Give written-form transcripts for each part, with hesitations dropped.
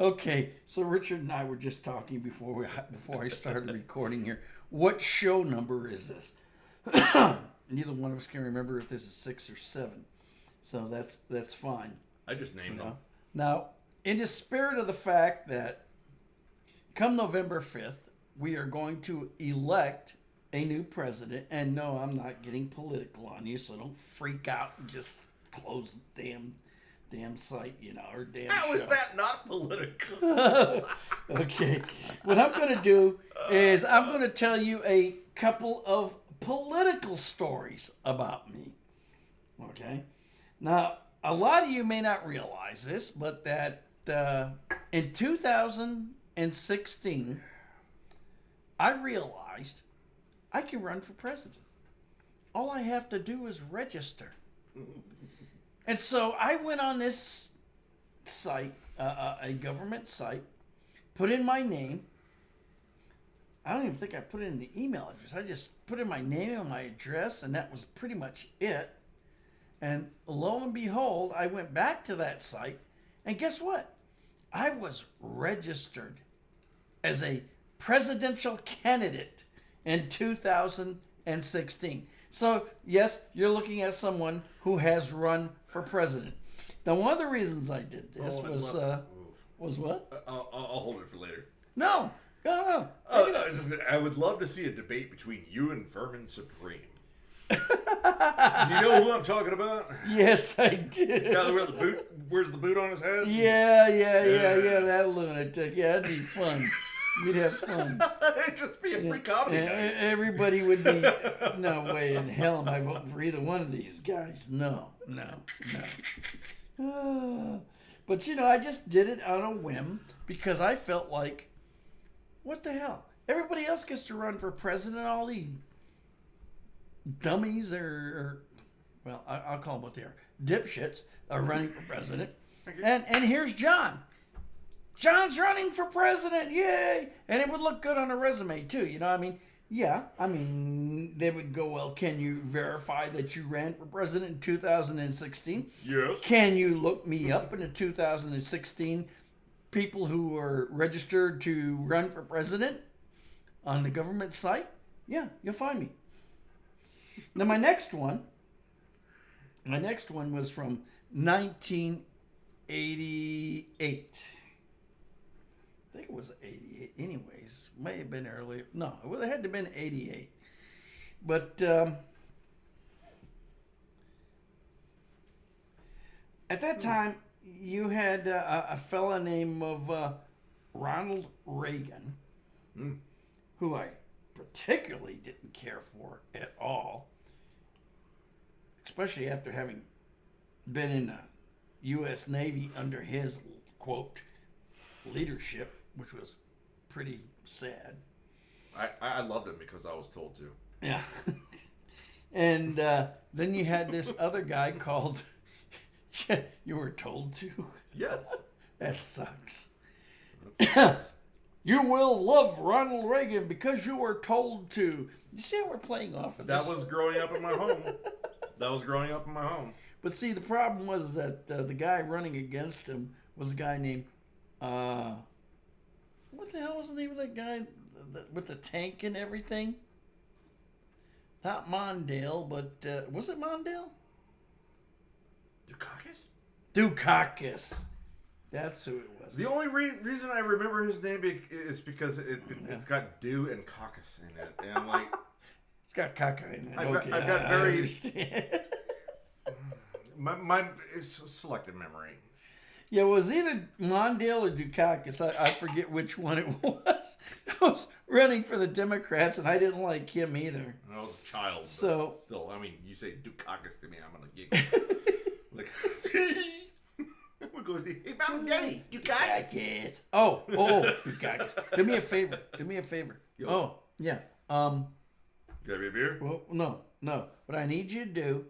Okay, so Richard and I were just talking before I started recording here. What show number is this? Neither one of us can remember if this is 6 or 7, so that's fine. I just named them. Now, in the spirit of the fact that come November 5th, we are going to elect a new president, and no, I'm not getting political on you, so don't freak out and just close the damn site, or damn How show. is that not political? Okay. What I'm going to do is I'm going to tell you a couple of political stories about me. Okay. Now, a lot of you may not realize this, but that in 2016, I realized I can run for president. All I have to do is register. And so I went on this site, a government site, put in my name. I don't even think I put in the email address. I just put in my name and my address, and that was pretty much it. And lo and behold, I went back to that site, and guess what? I was registered as a presidential candidate in 2016. So, yes, you're looking at someone who has run for president. Now, one of the reasons I did this was what? I'll hold it for later. No. I would love to see a debate between you and Vermin Supreme. Do you know who I'm talking about? Yes, I do. Guy where the boot wears the boot on his head? Yeah, that lunatic. Yeah, that'd be fun. We'd have fun. It'd just be a free comedy night. Everybody would be, no way in hell am I voting for either one of these guys. No. But, I just did it on a whim because I felt like, what the hell? Everybody else gets to run for president. All these dummies well, I'll call them what they are. Dipshits are running for president. And here's John. John's running for president, yay! And it would look good on a resume too, they would go, well, can you verify that you ran for president in 2016? Yes. Can you look me up in the 2016 people who were registered to run for president on the government site? Yeah, you'll find me. Now my next one was from 1988. I think it was 88 anyways. May have been earlier. No, it had to have been 88. But at that time, you had a fella named Ronald Reagan, who I particularly didn't care for at all, especially after having been in the U.S. Navy under his, quote, leadership, which was pretty sad. I loved him because I was told to. Yeah. And then you had this other guy called, you were told to? Yes. That sucks. You will love Ronald Reagan because you were told to. You see how we're playing off of this? That was growing up in my home. But see, the problem was that the guy running against him was a guy named, what the hell was the name of that guy with the tank and everything? Not Mondale, but was it Mondale? Dukakis. That's who it was. The only reason I remember his name is because it's got "do" and "caucus" in it, and I'm like, it's got caca in it. I've got I very understand. my selective memory. Yeah, it was either Mondale or Dukakis. I forget which one it was. I was running for the Democrats, and I didn't like him either. I was a child. So still, you say Dukakis to me, I'm gonna giggle. Like, we're going to say, hey, Mom and Daddy, Dukakis. Oh, Dukakis. Do me a favor. Yo. Oh, yeah. Got me a beer? Well, no. What I need you to do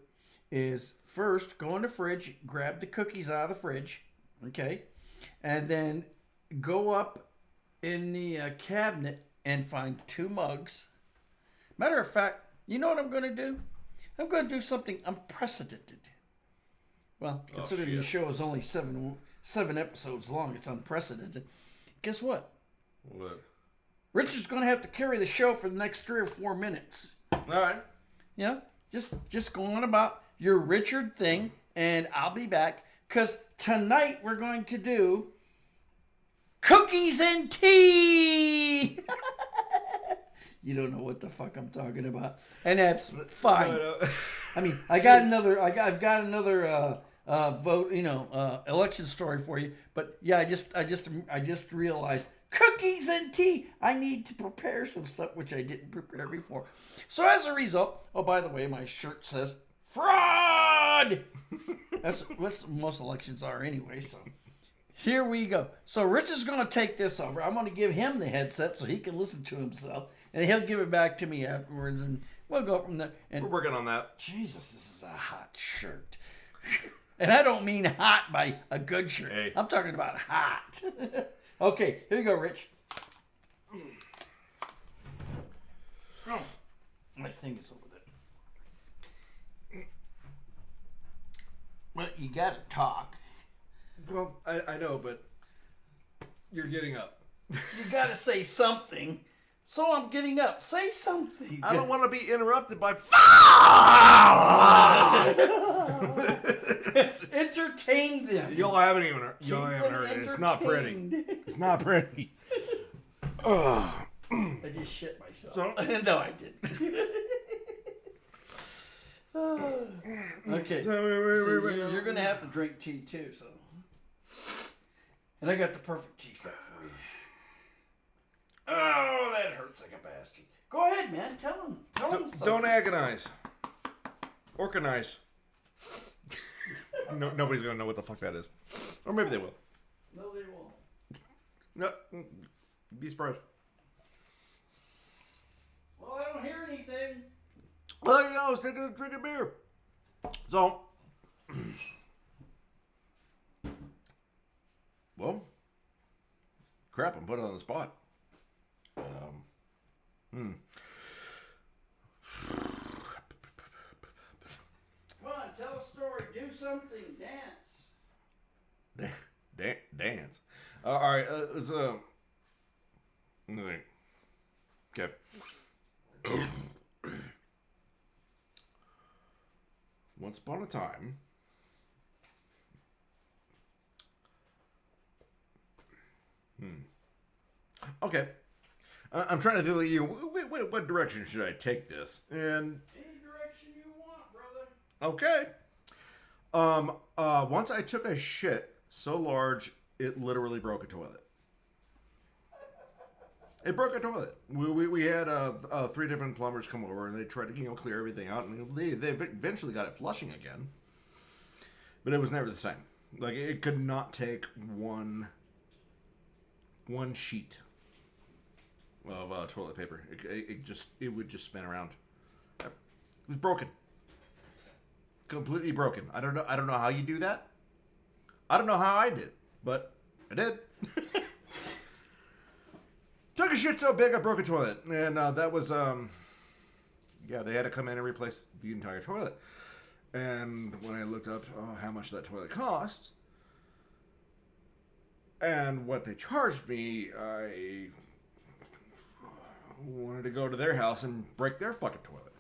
is first go in the fridge, grab the cookies out of the fridge, okay, and then go up in the cabinet and find 2 mugs. Matter of fact, you know what I'm going to do? I'm going to do something unprecedented. Well, considering the show is only 7 7 episodes long. It's unprecedented. Guess what? What? Richard's going to have to carry the show for the next 3 or 4 minutes. All right. Yeah, just go on about your Richard thing, and I'll be back. Because tonight we're going to do cookies and tea. You don't know what the fuck I'm talking about, and that's fine. No. I mean, I've got another vote, election story for you. But yeah, I just realized cookies and tea. I need to prepare some stuff which I didn't prepare before. So as a result, oh, by the way, my shirt says fraud. That's what most elections are anyway. So here we go. So Rich is going to take this over. I'm going to give him the headset so he can listen to himself, and he'll give it back to me afterwards, and we'll go from there. And We're working on that. Jesus, this is a hot shirt. And I don't mean hot by a good shirt. Hey. I'm talking about hot. Okay, here you go, Rich. Oh, my thing is over there. Well, you gotta talk. Well, I know, but you're getting up. You gotta say something. So I'm getting up. Say something. I don't want to be interrupted by. Entertain them. Y'all haven't heard Keep it. them It's not pretty. entertained. It's not pretty. I just shit myself. So- No, I didn't. Okay. So, wait. You're going to have to drink tea too, so. And I got the perfect teacup for you. Oh, that hurts like a bastard. Go ahead, man. Tell him. Something. Don't agonize. Organize. No, nobody's gonna know what the fuck that is, or maybe they will. No, they won't. No, be surprised. Well, I don't hear anything. Well, yeah, I was drinking beer. So, well, crap, I'm put on the spot. Come on, tell a story. Do something. Dance. Dance. All right, let's okay. Once upon a time, okay. I'm trying to think, what direction should I take this? And Any direction you want, brother. okay. Once I took a shit so large it literally broke a toilet. It broke a toilet. We had 3 different plumbers come over and they tried to clear everything out, and they eventually got it flushing again. But it was never the same. Like, it could not take one sheet of toilet paper. It would just spin around. It was broken. Completely broken. I don't know how you do that. I don't know how I did, but I did. Took a shit so big I broke a toilet, and that was they had to come in and replace the entire toilet. And when I looked up how much that toilet cost and what they charged me, I wanted to go to their house and break their fucking toilet.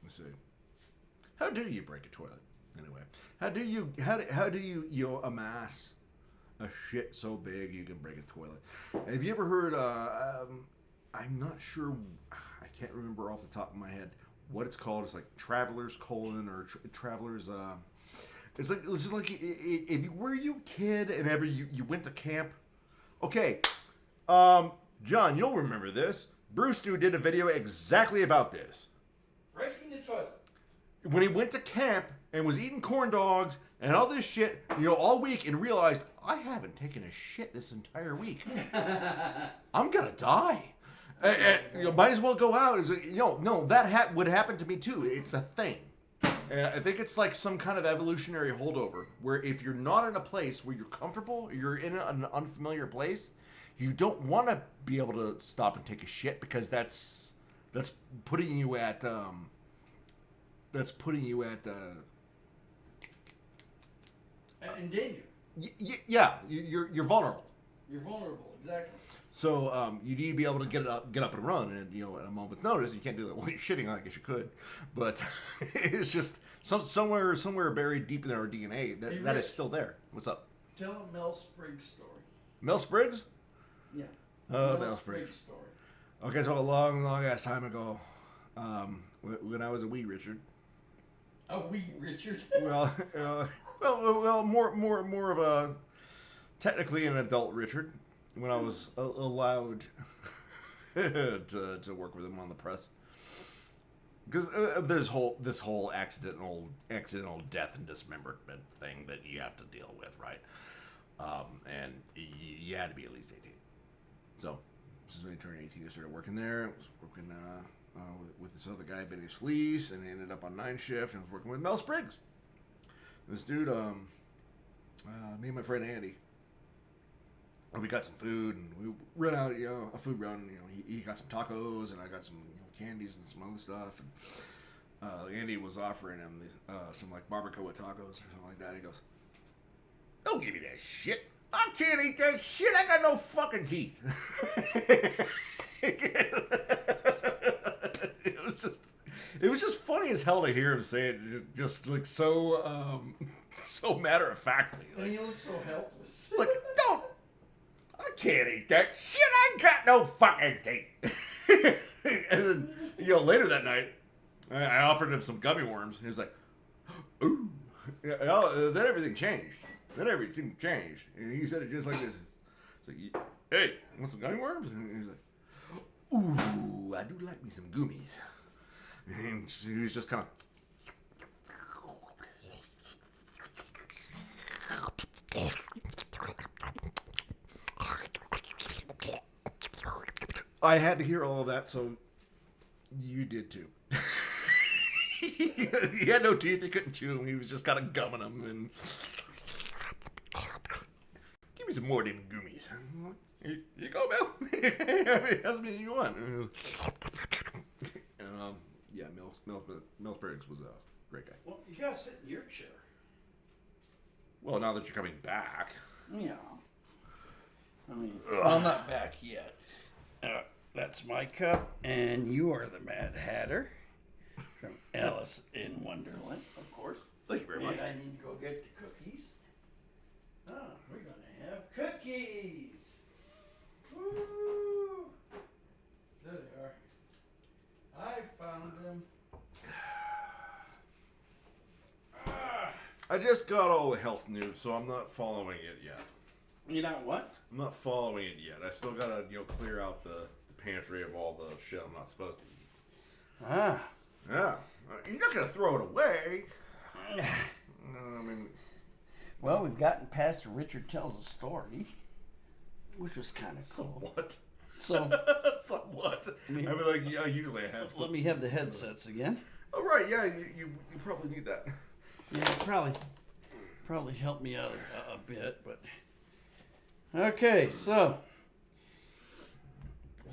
Let's see. How do you break a toilet? Anyway, how do you amass a shit so big you can break a toilet? Have you ever heard? I'm not sure. I can't remember off the top of my head what it's called. It's like traveler's colon or traveler's. It's just like if you were you a kid and ever you went to camp. Okay, John, you'll remember this. Bruce Stu did a video exactly about this. Breaking the toilet. When he went to camp and was eating corn dogs and all this shit, all week, and realized, I haven't taken a shit this entire week. I'm gonna die. Might as well go out. No, that would happen to me too. It's a thing. And I think it's like some kind of evolutionary holdover, where if you're not in a place where you're comfortable, you're in an unfamiliar place, you don't want to be able to stop and take a shit because that's That's putting you at. In danger. Yeah, you're vulnerable. You're vulnerable. Exactly. So you need to be able to get up and run, and at a moment's notice. You can't do that while you're shitting. I guess you could, but it's just somewhere buried deep in our DNA that is still there. What's up? Tell a Mel Spriggs story. Mel Spriggs? Yeah. Mel Spriggs. Story. Okay, so a long ass time ago, when I was a wee Richard. A wee Richard. well, more of a technically an adult Richard. When I was allowed to work with him on the press, because this whole accidental death and dismemberment thing that you have to deal with, right? And you had to be at least 18. So this is when I turned 18. I started working there. I was working with this other guy, Benny Sleece, and I ended up on 9 shift. And I was working with Mel Spriggs. This dude, me and my friend Andy. And we got some food, and we ran out, a food run. He got some tacos, and I got some candies and some other stuff. And Andy was offering him some like barbacoa tacos or something like that. He goes, "Don't give me that shit. I can't eat that shit. I got no fucking teeth." It was just funny as hell to hear him say it, just like so matter of factly. And he looked so helpless. Like, don't. I can't eat that shit. I got no fucking teeth. And then, later that night, I offered him some gummy worms. And he was like, "Ooh." Then everything changed. And he said it just like this. It's like, "Hey, you want some gummy worms?" And he's like, "Ooh, I do like me some gummies." And he was just kind of. I had to hear all of that, so you did too. He had no teeth, he couldn't chew them, he was just kind of gumming them, and give me some more of them gummies. Here you go, Bill. As many as you want. Yeah, Mel Spriggs was a great guy. Well, you gotta sit in your chair. Well, now that you're coming back. Yeah. I mean, I'm not back yet. That's my cup, and you are the Mad Hatter from Alice in Wonderland, of course. Thank you very much. And I need to go get the cookies. Oh, we're gonna have cookies. Woo! There they are. I found them. I just got all the health news, so I'm not following it yet. You know what? I'm not following it yet. I still gotta, clear out the pantry of all the shit I'm not supposed to eat. Ah. Yeah. You're not gonna throw it away. I mean... Well, we've gotten past Richard Tells a Story, which was kind of cool. What? So... Somewhat. I mean, like, yeah, usually I have some... Let me have the headsets again. Oh, right, yeah, you probably need that. Yeah, probably help me out a bit, but... Okay, so...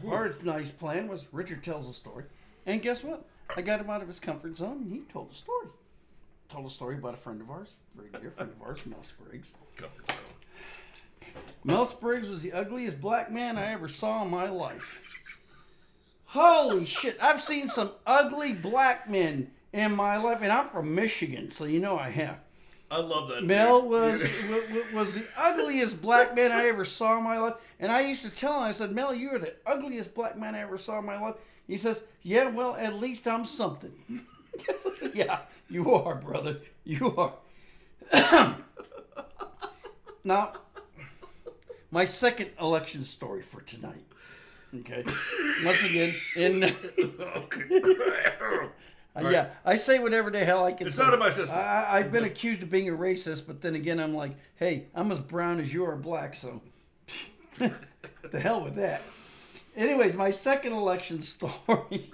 Our nice plan was Richard tells a story. And guess what? I got him out of his comfort zone, and he told a story. Told a story about a friend of ours, very dear friend of ours, Mel Spriggs. Comfort zone. Mel Spriggs was the ugliest black man I ever saw in my life. Holy shit, I've seen some ugly black men in my life, and I'm from Michigan, so you know I have. I love that. Mel was the ugliest black man I ever saw in my life. And I used to tell him, I said, "Mel, you are the ugliest black man I ever saw in my life." He says, "Yeah, well, at least I'm something." Yeah, you are, brother. You are. Now, my second election story for tonight. Okay. Once again, yeah, I say whatever the hell I can it's say. It's out of my system. I've been accused of being a racist, but then again, I'm like, hey, I'm as brown as you are black, so the hell with that. Anyways, my second election story.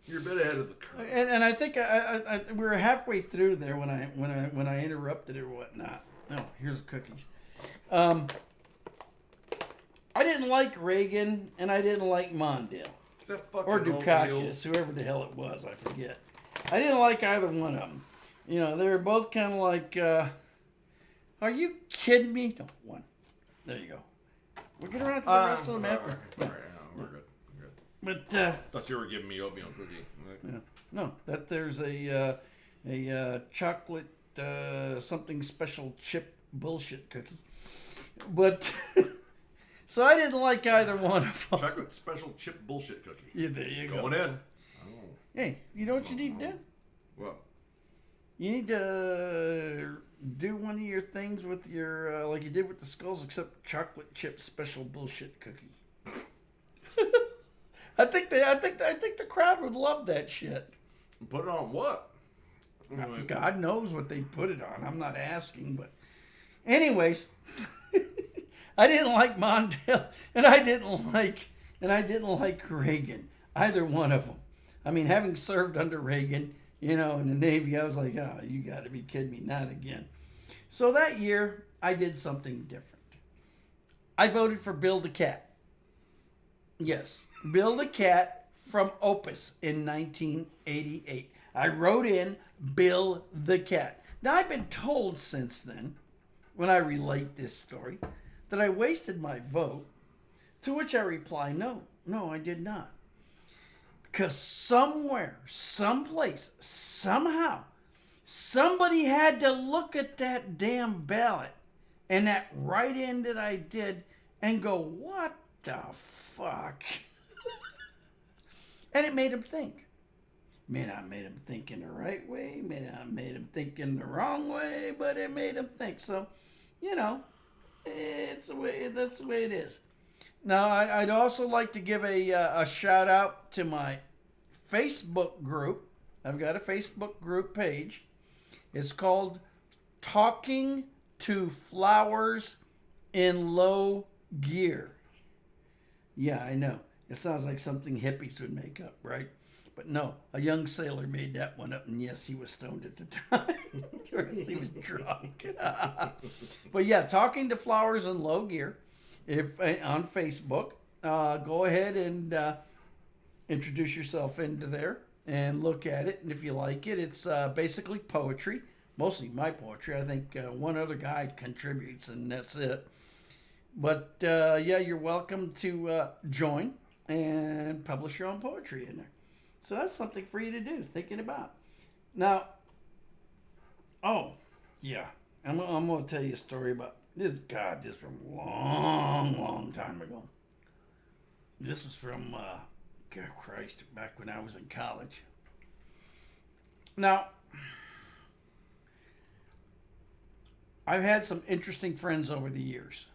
You're a bit ahead of the curve. And I think we were halfway through there when I interrupted it or whatnot. Oh, here's the cookies. I didn't like Reagan, and I didn't like Mondale. Is that fucking or oatmeal? Dukakis, whoever the hell it was, I forget. I didn't like either one of them. You know, they were both kind of like, are you kidding me? No, one. There you go. We'll get around to the rest of them after. All right, we're good. But, Thought you were giving me oatmeal cookie. yeah, no, that there's a chocolate something special chip bullshit cookie. But, so I didn't like either one of them. Chocolate special chip bullshit cookie. Yeah, there you go. Going in. Oh. Hey, you know what you need to do? What? You need to do one of your things with your, like you did with the skulls, except chocolate chip special bullshit cookie. I think the crowd would love that shit. Put it on what? God knows what they put it on. I'm not asking, but anyways, I didn't like Mondale, and I didn't like Reagan. Either one of them. I mean, having served under Reagan, you know, in the Navy, I was like, oh, you got to be kidding me, not again. So that year, I did something different. I voted for Bill the Cat. Yes, Bill the Cat from Opus in 1988. I wrote in Bill the Cat. Now, I've been told since then, when I relate this story, that I wasted my vote, to which I reply, no, I did not. Because somewhere, someplace, somehow, somebody had to look at that damn ballot and that write-in that I did and go, what the fuck? And it made him think. May not made him think in the right way, may not made him think in the wrong way, but it made him think. So, you know, that's the way it is. Now, I'd also like to give a shout out to my Facebook group. I've got a Facebook group page. It's called Talking to Flowers in Low Gear. Yeah, I know. It sounds like something hippies would make up, right? But no, a young sailor made that one up, and yes, he was stoned at the time. Or else he was drunk. But yeah, Talking to Flowers in Low Gear. If on Facebook, go ahead and introduce yourself into there and look at it. And if you like it, it's basically poetry, mostly my poetry. I think one other guy contributes, and that's it. But yeah, you're welcome to join and publish your own poetry in there. So that's something for you to do, thinking about. Now, oh, yeah, I'm going to tell you a story about this. God, this from a long time ago. This was from, God Christ, back when I was in college. Now, I've had some interesting friends over the years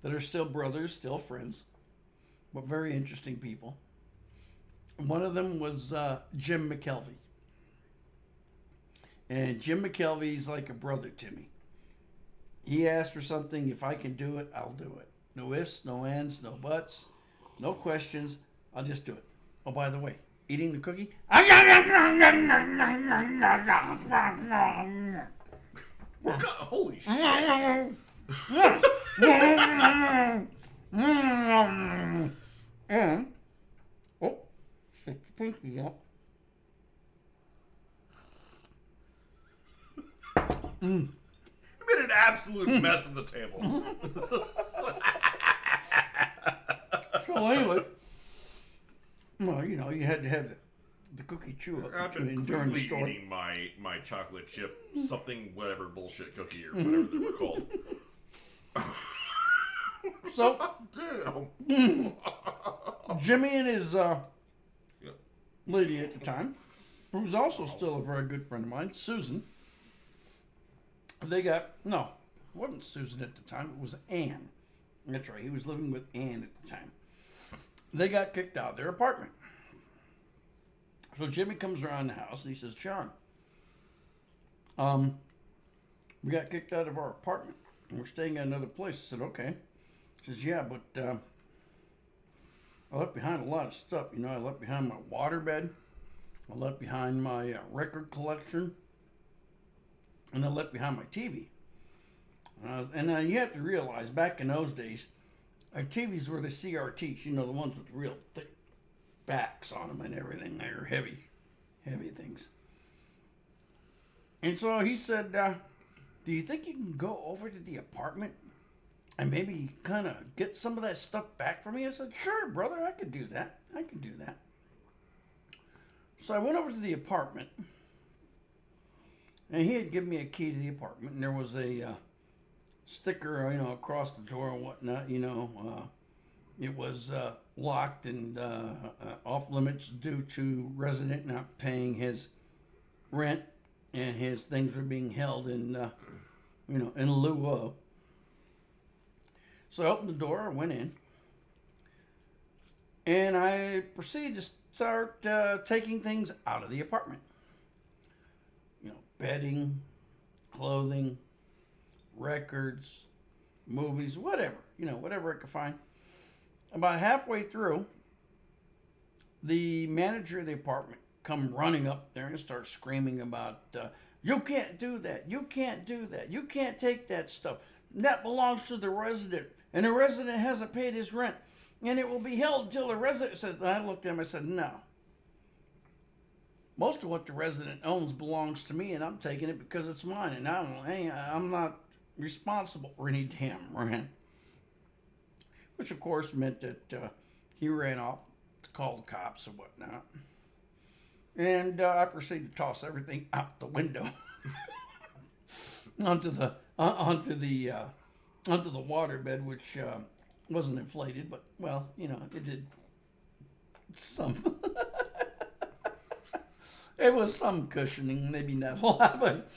that are still brothers, still friends, but very interesting people. One of them was Jim McKelvey. And Jim McKelvey's like a brother to me. He asked for something. If I can do it, I'll do it. No ifs, no ands, no buts, no questions. I'll just do it. Oh, by the way, eating the cookie? Holy shit. And, oh, stick the pinky up. You made an absolute mess of the table. So anyway, well, you know, you had to have the cookie chew up I've been during the clearly story. eating my chocolate chip something whatever bullshit cookie or whatever they were called. So Damn. Jimmy and his lady at the time, who was also still a very good friend of mine, Susan. It wasn't Susan at the time. It was Ann. That's right. He was living with Ann at the time. They got kicked out of their apartment. So Jimmy comes around the house and he says, John, we got kicked out of our apartment and we're staying at another place. I said, okay. He says, yeah, but I left behind a lot of stuff. You know, I left behind my waterbed. I left behind my record collection. And I left behind my TV. And you have to realize, back in those days, our TVs were the CRTs, you know, the ones with real thick backs on them and everything. They're heavy things. And so he said, do you think you can go over to the apartment and maybe kind of get some of that stuff back for me? I said, sure, brother, I could do that. So I went over to the apartment, and he had given me a key to the apartment, and there was a sticker, across the door and whatnot. It was locked and off limits due to resident not paying his rent, and his things were being held in lieu of. So I opened the door, I went in, and I proceeded to start taking things out of the apartment. Bedding, clothing, records, movies, whatever, whatever I could find. About halfway through, the manager of the apartment come running up there and start screaming about, you can't do that, you can't do that, you can't take that stuff. That belongs to the resident, and the resident hasn't paid his rent, and it will be held until the resident says. And I looked at him, I said, no. Most of what the resident owns belongs to me, and I'm taking it because it's mine, and I'm not responsible for any damn rent. Which, of course, meant that he ran off to call the cops and whatnot. And I proceeded to toss everything out the window onto the waterbed, which wasn't inflated, but it did some. It was some cushioning, maybe not a lot, but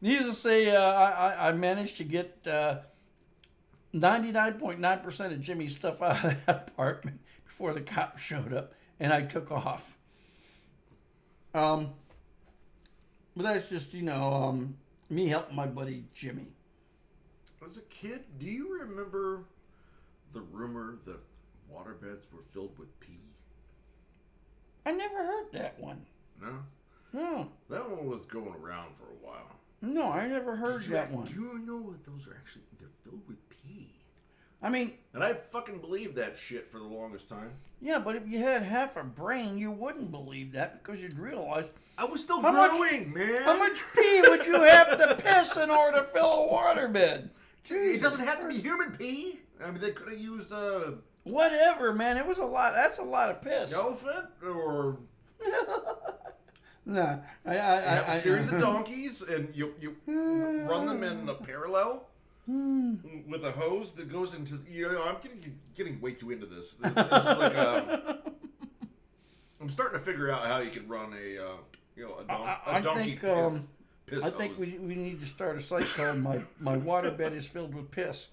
needless to say, I managed to get 99.9% of Jimmy's stuff out of that apartment before the cops showed up, and I took off. But that's just, me helping my buddy Jimmy. As a kid, do you remember the rumor that waterbeds were filled with pee? I never heard that one. No? That one was going around for a while. No, I never heard that one. Do you know that those are actually, they're filled with pee? I mean... And I fucking believed that shit for the longest time. Yeah, but if you had half a brain, you wouldn't believe that because you'd realize... I was still growing, man. How much pee would you have to piss in order to fill a waterbed? It doesn't have to be human pee. I mean, they could have used whatever, man. It was a lot. That's a lot of piss. Elephant or... Nah, I have a series of donkeys, and you run them in a parallel with a hose that goes into. I'm getting way too into this. This is like I'm starting to figure out how you can run a donkey piss I think hose. we need to start a site called my waterbed is filled with piss.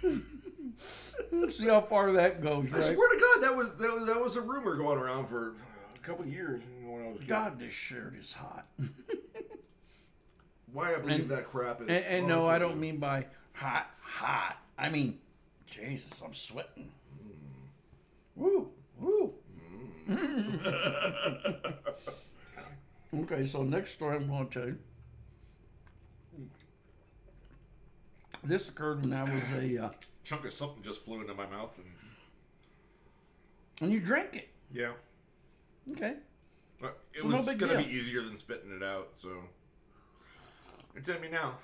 See how far that goes. Right? I swear to God, that was a rumor going around for a couple of years when I was a kid. God, this shirt is hot. Why I believe that crap is. And no, I don't mean by hot. I mean, Jesus, I'm sweating. Woo. Okay, so next story I'm going to tell you. This occurred when I was a... Chunk of something just flew into my mouth. and you drank it. Yeah. Okay. It So was no big going to deal. be easier than spitting it out, so... It's in me now.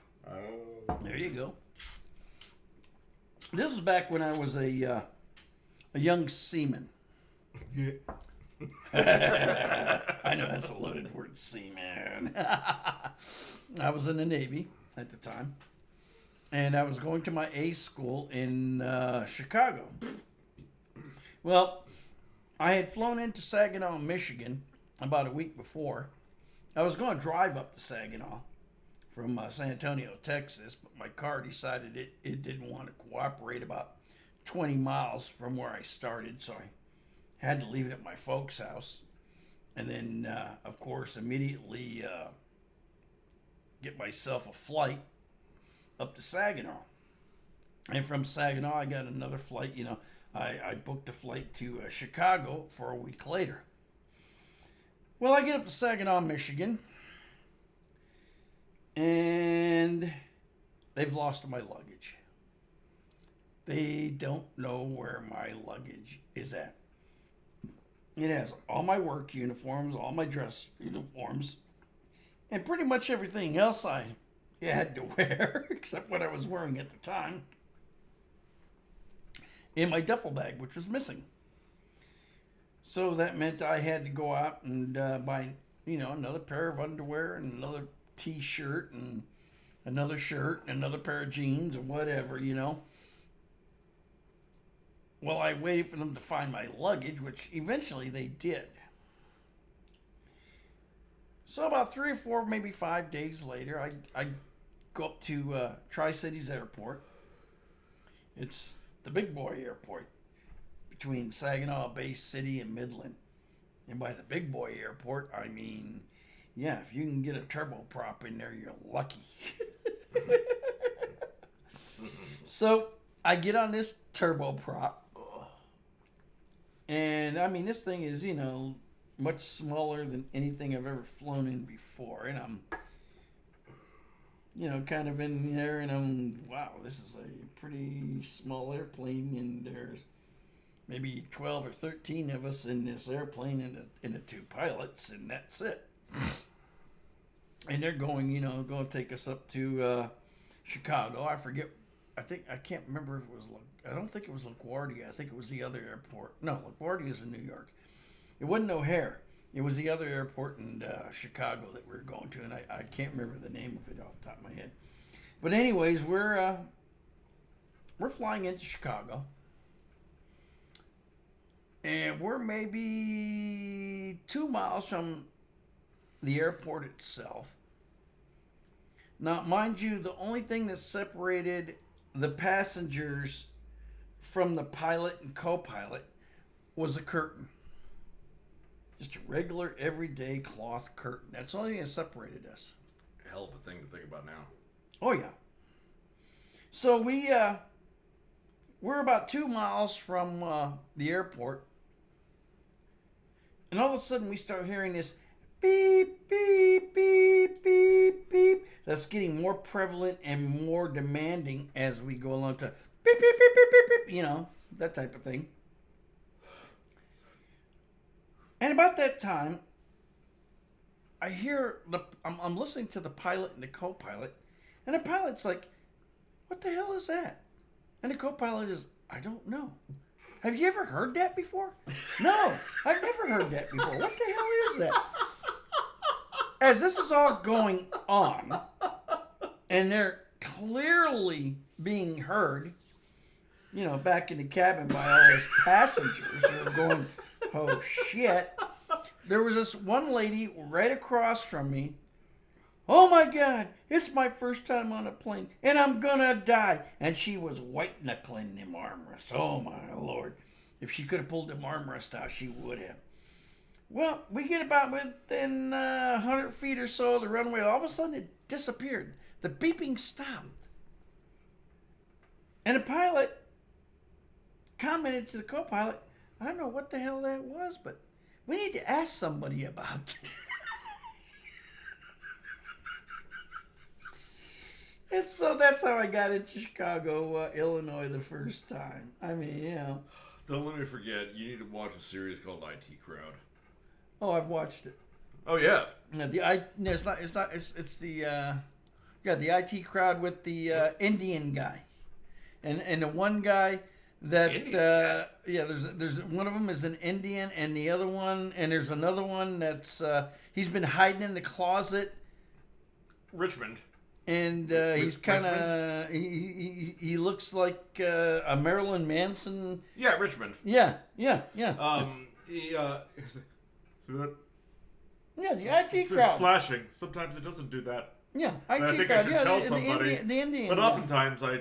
There you go. This was back when I was a young seaman. Yeah. I know that's a loaded word, seaman. I was in the Navy at the time, and I was going to my A school in Chicago. Well, I had flown into Saginaw, Michigan about a week before. I was going to drive up to Saginaw from San Antonio, Texas, but my car decided it didn't want to cooperate about 20 miles from where I started, so I had to leave it at my folks' house. And then, of course, immediately get myself a flight up to Saginaw. And from Saginaw, I got another flight. I booked a flight to Chicago for a week later. Well, I get up to Saginaw, Michigan, and they've lost my luggage. They don't know where my luggage is at. It has all my work uniforms, all my dress uniforms, and pretty much everything else I had to wear, except what I was wearing at the time, in my duffel bag, which was missing. So that meant I had to go out and buy, another pair of underwear and another t-shirt and another shirt and another pair of jeans and whatever, Well, I waited for them to find my luggage, which eventually they did. So about 3 or 4, maybe 5 days later, I go up to Tri-Cities Airport. It's the big boy airport between Saginaw Bay City and Midland. And by the big boy airport, I mean, yeah, if you can get a turboprop in there, you're lucky. So I get on this turboprop. And I mean, this thing is, much smaller than anything I've ever flown in before. And I'm, kind of in there and wow, this is a pretty small airplane. And there's maybe 12 or 13 of us in this airplane and the 2 pilots, and that's it. And they're going to take us up to Chicago. I can't remember if it was, I don't think it was LaGuardia. I think it was the other airport. No, LaGuardia is in New York. It wasn't O'Hare. It was the other airport in Chicago that we were going to, and I can't remember the name of it off the top of my head. But anyways, we're flying into Chicago, and we're maybe 2 miles from the airport itself. Now, mind you, the only thing that separated the passengers from the pilot and co-pilot was a curtain. Just a regular, everyday cloth curtain. That's the only thing that separated us. Hell of a thing to think about now. Oh, yeah. So we're about 2 miles from the airport. And all of a sudden, we start hearing this beep, beep, beep, beep, beep. That's getting more prevalent and more demanding as we go along to beep, beep, beep, beep, beep, beep, that type of thing. And about that time, I hear I'm listening to the pilot and the co-pilot, and the pilot's like, "What the hell is that?" And the co-pilot is, "I don't know. Have you ever heard that before?" "No, I've never heard that before. What the hell is that?" As this is all going on, and they're clearly being heard, back in the cabin by all those passengers who are going, "Oh shit." There was this one lady right across from me. "Oh my God, it's my first time on a plane and I'm gonna die." And she was white knuckling them armrests. Oh my Lord. If she could have pulled them armrest out, she would have. Well, we get about within 100 feet or so of the runway. All of a sudden it disappeared. The beeping stopped. And the pilot commented to the co-pilot, "I don't know what the hell that was, but we need to ask somebody about it." And so that's how I got into Chicago, Illinois the first time. I mean, Don't let me forget, you need to watch a series called IT Crowd. Oh, I've watched it. Oh, yeah. Yeah, it's the IT Crowd with the Indian guy. And the one guy that there's one of them is an Indian, and the other one, and there's another one that's he's been hiding in the closet, Richmond. and he's kind of he looks like a Marilyn Manson. Yeah, Richmond. Yeah. The IT it's Crowd. flashing. Sometimes it doesn't do that. Yeah, And I IT think Crowd. I should Yeah, tell the somebody. Indian But guy. oftentimes I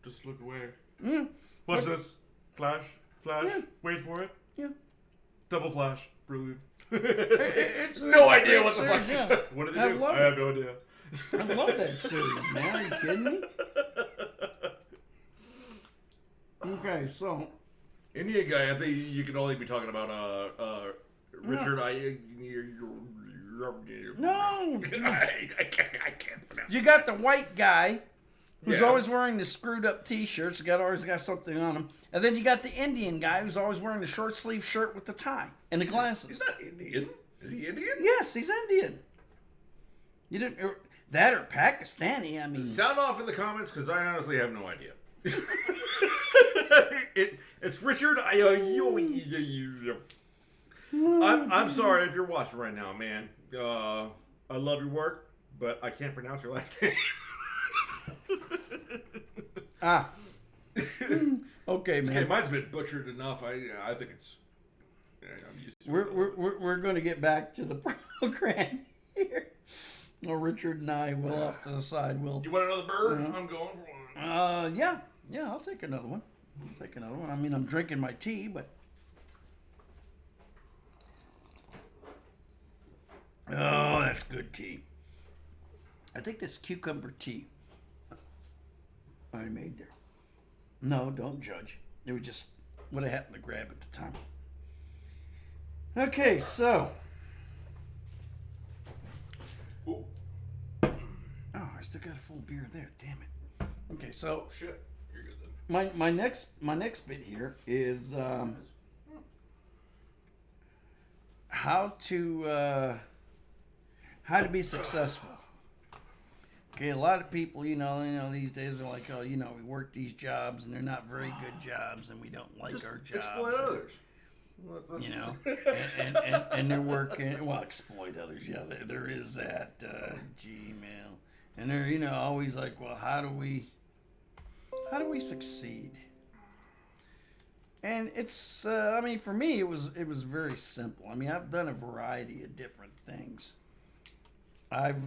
just look away. Mm. Watch this. Flash. Yeah. Wait for it. Yeah. Double flash. Brilliant. It's No a idea great what the fuck. series, yeah. What do they I do? love I have no idea. I love that series, man. Are you kidding me? Okay, so Indian guy, I think you can only be talking about Richard. no, I can't pronounce. you got the white guy who's Yeah. always wearing the screwed up T-shirts. Always got something on him. And then you got the Indian guy who's always wearing the short sleeve shirt with the tie and the glasses. He's not Indian. Is he Indian? Yes, he's Indian. You didn't that or Pakistani? I mean, Sound off in the comments because I honestly have no idea. It's Richard. I'm sorry if you're watching right now, man. I love your work, but I can't pronounce your last name. Okay, man. Okay, mine's been butchered enough. I think it's. Yeah, I'm used to it. We're going to get back to the program here. Well, Richard and I will off to the side. We'll. You want another bird? I'm going for one. Yeah, I'll take another one. I mean, I'm drinking my tea, but. Oh, that's good tea. I think that's cucumber tea I made there. No, don't judge. It was just what I happened to grab at the time. Okay, so. Ooh. Oh, I still got a full beer there. Damn it. Okay, so Shit. You're good then. my next bit here is how to be successful. Okay, a lot of people, you know, these days are like, oh, we work these jobs and they're not very good jobs, and we don't like Just our jobs. exploit others. You know, and they're working. Well, exploit others. Yeah, there is that Gmail, and they're always like, well, how do we succeed? And it's I mean, for me, it was very simple. I mean, I've done a variety of different things. I've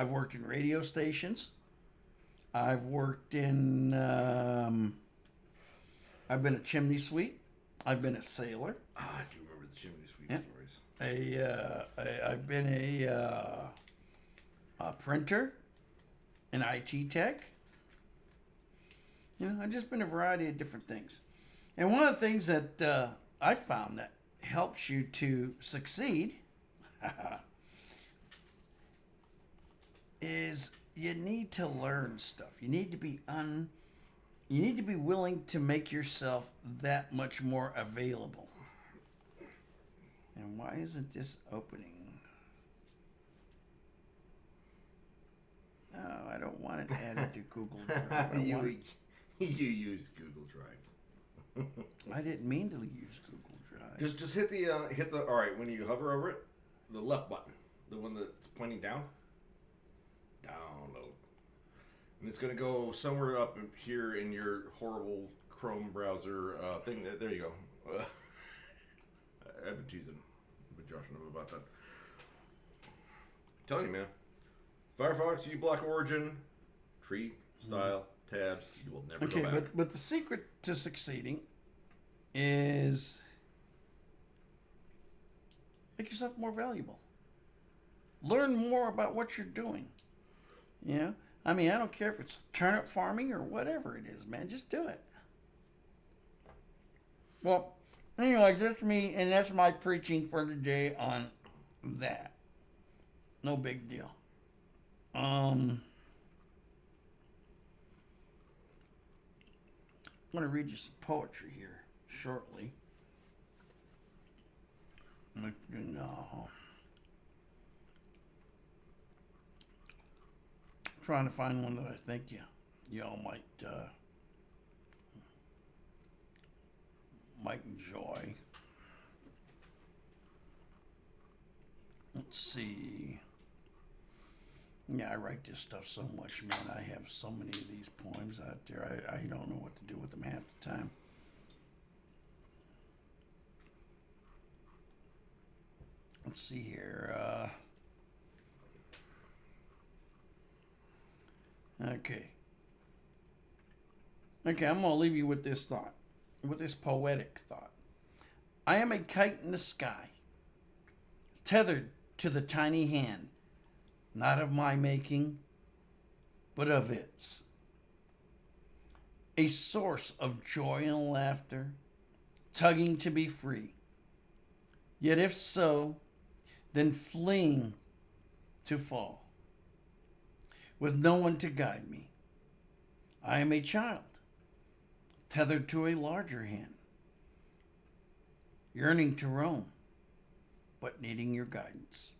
worked in radio stations. I've worked in. I've been a chimney sweep. I've been a sailor. I do remember the chimney sweep stories. I've been a printer, an IT tech. I've just been a variety of different things. And one of the things that I found that helps you to succeed is you need to learn stuff. You need to be willing to make yourself that much more available. And why isn't this opening? No, I don't want it added to Google Drive. You used Google Drive. I didn't mean to use Google Drive. Just hit the all right, when you hover over it, the left button, the one that's pointing down. Download. And it's going to go somewhere up here in your horrible Chrome browser thing. There you go. I've been teasing with Josh and him about that. I'm telling you, man. Firefox, you block origin, tree, style, tabs. You will never go back. But the secret to succeeding is make yourself more valuable. Learn more about what you're doing. I mean, I don't care if it's turnip farming or whatever it is, man. Just do it. Well, anyway, that's me, and that's my preaching for today on that. No big deal. I'm going to read you some poetry here shortly. Trying to find one that I think y'all might enjoy. Let's see. Yeah, I write this stuff so much, man. I have so many of these poems out there. I don't know what to do with them half the time. Let's see here. Okay, I'm going to leave you with this thought, with this poetic thought. I am a kite in the sky, tethered to the tiny hand, not of my making, but of its. A source of joy and laughter, tugging to be free. Yet if so, than fleeing to fall, with no one to guide me. I am a child, tethered to a larger hand, yearning to roam, but needing your guidance.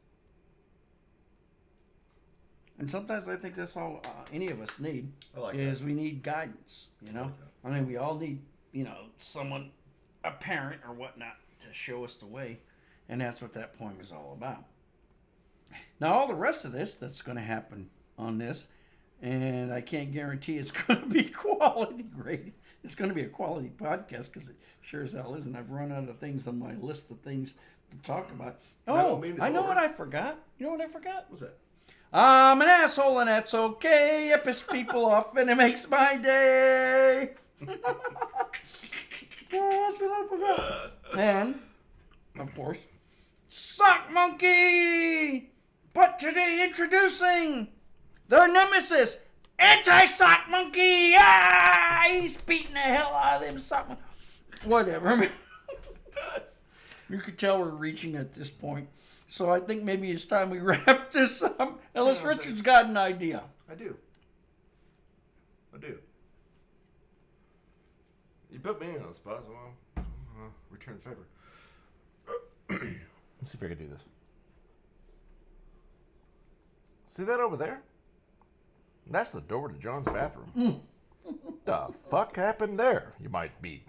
And sometimes I think that's all any of us need, I like is we need guidance, you know? like I mean, we all need, someone, a parent or whatnot, to show us the way. And that's what that poem is all about. Now, all the rest of this that's going to happen on this, and I can't guarantee it's going to be quality great. It's going to be a quality podcast because it sure as hell isn't. I've run out of things on my list of things to talk about. Oh, I know what I forgot. You know what I forgot? What's that? I'm an asshole and that's okay. I piss people off and it makes my day. That's what I forgot. And, of course, Sock Monkey! But today introducing their nemesis, Anti-Sock Monkey! Ah! He's beating the hell out of them sock monkeys. Whatever. You could tell we're reaching at this point. So I think maybe it's time we wrap this up. Ellis Richards got an idea. I do. You put me on the spot, so I'll return the favor. Let's see if I can do this. See that over there? That's the door to John's bathroom. The fuck happened there? You might be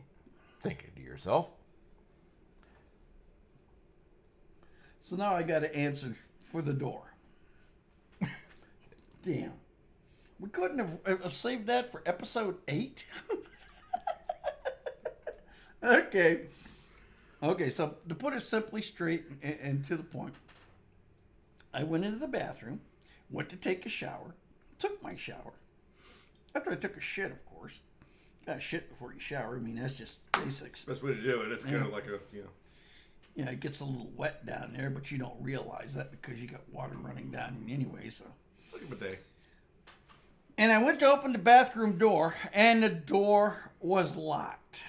thinking to yourself. So now I got to answer for the door. Damn. We couldn't have saved that for episode 8? Okay. Okay, so to put it simply straight and to the point, I went into the bathroom, went to take a shower, took my shower. After I took a shit, of course. Got to shit before you shower. I mean, that's just basics. Best way to do it. It's kind of like a, Yeah, it gets a little wet down there, but you don't realize that because you got water running down anyway, so. It's like a bidet. And I went to open the bathroom door, and the door was locked.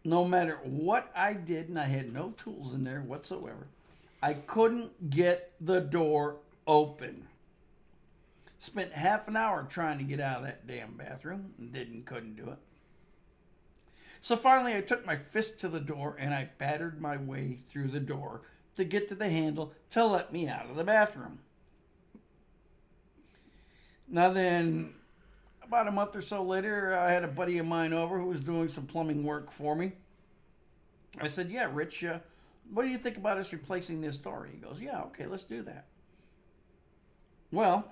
No matter what I did, and I had no tools in there whatsoever, I couldn't get the door open. Spent half an hour trying to get out of that damn bathroom, and couldn't do it. So finally I took my fist to the door, and I battered my way through the door to get to the handle to let me out of the bathroom. Now then, about a month or so later, I had a buddy of mine over who was doing some plumbing work for me. I said, yeah, Rich, what do you think about us replacing this door? He goes, yeah, okay, let's do that. Well,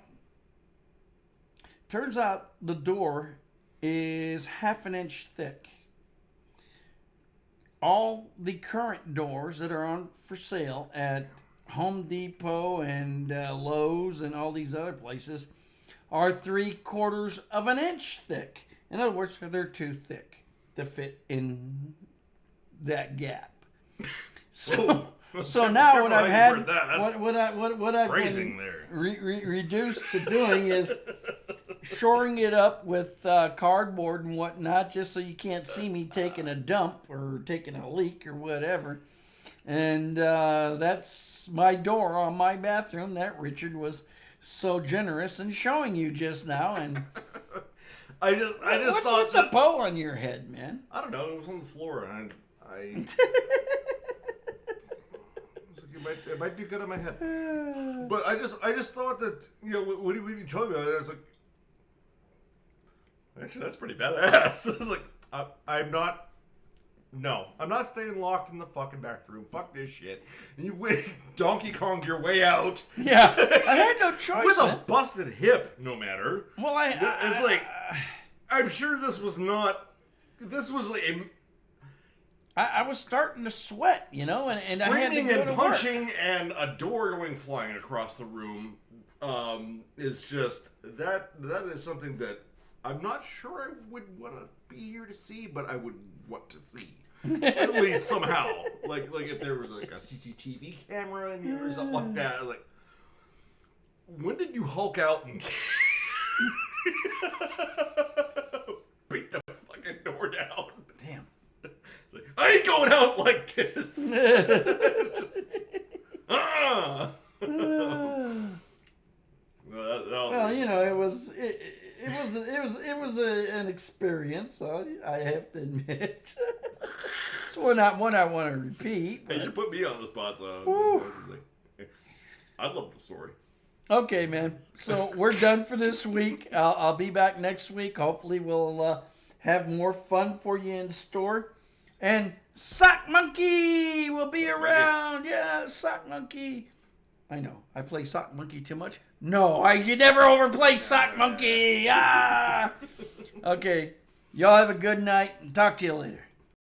turns out the door is half an inch thick. All the current doors that are on for sale at Home Depot and Lowe's and all these other places are 3/4 of an inch thick. In other words, they're too thick to fit in that gap. So now what I've had, what I've Phrasing been there. reduced to doing is shoring it up with cardboard and whatnot, just so you can't see me taking a dump or taking a leak or whatever. And that's my door on my bathroom that Richard was so generous in showing you just now. And I just what's thought with the bow on your head, man? I don't know. It was on the floor, and I it might be good on my head. But I just thought that, when you told me about it, I was like, actually, that's pretty badass. I was like, I'm not staying locked in the fucking bathroom. Fuck this shit. And you Donkey Kong your way out. Yeah, I had no choice. With a busted hip, no matter. Well, it's like, I'm sure this was like I was starting to sweat, and I had to screaming go and to punching work. and a door going flying across the room. Is just that is something that I'm not sure I would want to be here to see, but I would want to see. At least somehow. Like if there was like a CCTV camera in here or something like that. Like, when did you Hulk out and beat the fucking door down? Damn. Like, I ain't going out like this. Ah. Well, you know, it was an experience. I have to admit. It's one I want to repeat. Hey, but- you put me on the spot, so I love the story. Okay, man. So we're done for this week. I'll be back next week. Hopefully, we'll have more fun for you in store. And Sock Monkey will be around. Yeah, Sock Monkey. I know. I play Sock Monkey too much. No, you never overplay Sock Monkey. Ah. Okay. Y'all have a good night and talk to you later.